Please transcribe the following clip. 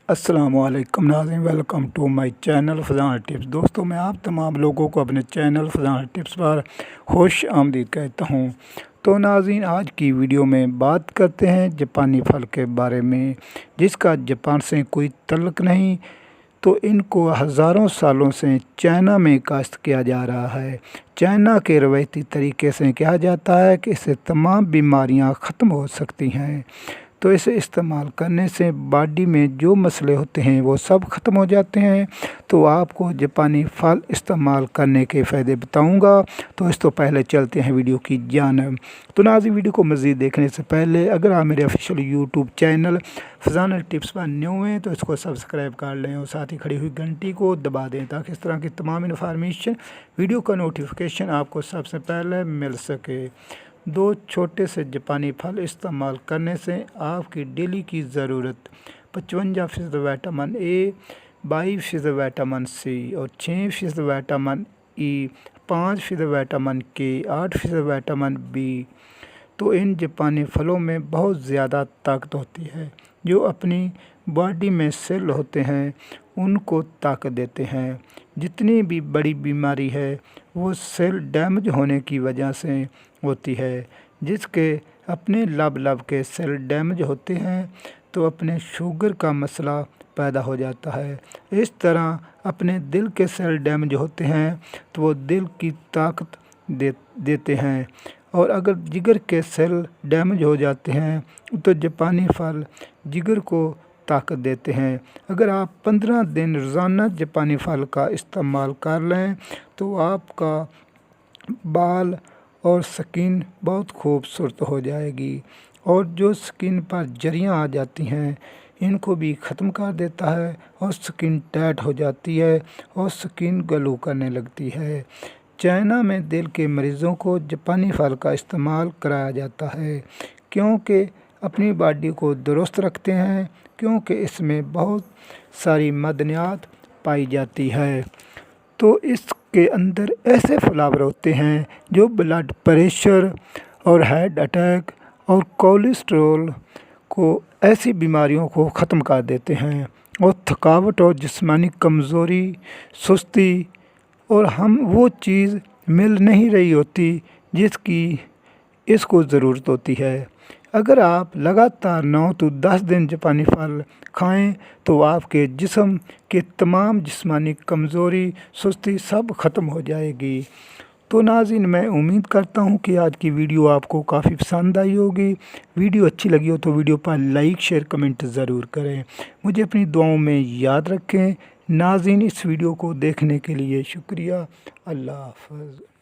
अस्सलाम वालेकुम नाज़रीन, welcome to my channel Fazan tips. दोस्तों, मैं आप तमाम लोगों को अपने चैनल फ़ज़ान टिप्स पर खुश आमदीद कहता हूं। तो नाज़रीन, आज की वीडियो में बात करते हैं जापानी फल के बारे में, जिसका जापान से कोई तल्लुक़ नहीं। तो इनको हज़ारों सालों से चाइना में काश्त किया जा रहा है। चाइना के रवायती तरीके से कहा जाता है कि इससे तमाम बीमारियां ख़त्म हो सकती हैं। तो इसे इस्तेमाल करने से बॉडी में जो मसले होते हैं वो सब ख़त्म हो जाते हैं। तो आपको जापानी फल इस्तेमाल करने के फ़ायदे बताऊंगा। तो इस तो पहले चलते हैं वीडियो की जानिब। तो नाज़रीन, वीडियो को मज़ीद देखने से पहले अगर आप मेरे official YouTube channel Fazan tips पर न्यू हैं तो इसको सब्सक्राइब कर लें और साथ ही खड़ी हुई घंटी को दबा दें, ताकि इस तरह की तमाम इन्फॉर्मेशन वीडियो का नोटिफिकेशन आपको सबसे पहले मिल सके। 2 छोटे से जापानी फल इस्तेमाल करने से आपकी डेली की ज़रूरत 55% विटामिन ए, 22% विटामिन सी और 6% विटामिन ई, 5% विटामिन के, 8% विटामिन बी। तो इन जापानी फलों में बहुत ज़्यादा ताकत होती है, जो अपनी बॉडी में सेल होते हैं उनको ताकत देते हैं। जितनी भी बड़ी बीमारी है वो सेल डैमेज होने की वजह से होती है। जिसके अपने लब के सेल डैमेज होते हैं तो अपने शुगर का मसला पैदा हो जाता है। इस तरह अपने दिल के सेल डैमेज होते हैं तो वो दिल की ताकत देते हैं। और अगर जिगर के सेल डैमेज हो जाते हैं तो जापानी फल जिगर को ताकत देते हैं। अगर आप 15 दिन रोज़ाना जापानी फल का इस्तेमाल कर लें तो आपका बाल और स्किन बहुत खूबसूरत हो जाएगी। और जो स्किन पर झुर्रियाँ आ जाती हैं इनको भी ख़त्म कर देता है और स्किन टाइट हो जाती है और स्किन ग्लो करने लगती है। चाइना में दिल के मरीज़ों को जापानी फल का इस्तेमाल कराया जाता है, क्योंकि अपनी बॉडी को दुरुस्त रखते हैं, क्योंकि इसमें बहुत सारी मदनियात पाई जाती है। तो इसके अंदर ऐसे फ्लावर होते हैं जो ब्लड प्रेशर और हार्ट अटैक और कोलेस्ट्रॉल को, ऐसी बीमारियों को ख़त्म कर देते हैं। और थकावट और जिस्मानी कमज़ोरी, सुस्ती और हम वो चीज़ मिल नहीं रही होती जिसकी इसको ज़रूरत होती है। अगर आप लगातार 9 तो 10 दिन जापानी फल खाएं तो आपके जिस्म के तमाम जिस्मानी कमज़ोरी, सुस्ती सब ख़त्म हो जाएगी। तो नाज़रीन, मैं उम्मीद करता हूं कि आज की वीडियो आपको काफ़ी पसंद आई होगी। वीडियो अच्छी लगी हो तो वीडियो पर लाइक, शेयर, कमेंट ज़रूर करें। मुझे अपनी दुआओं में याद रखें। नाज़रीन, इस वीडियो को देखने के लिए शुक्रिया। अल्लाह हाफ़िज़।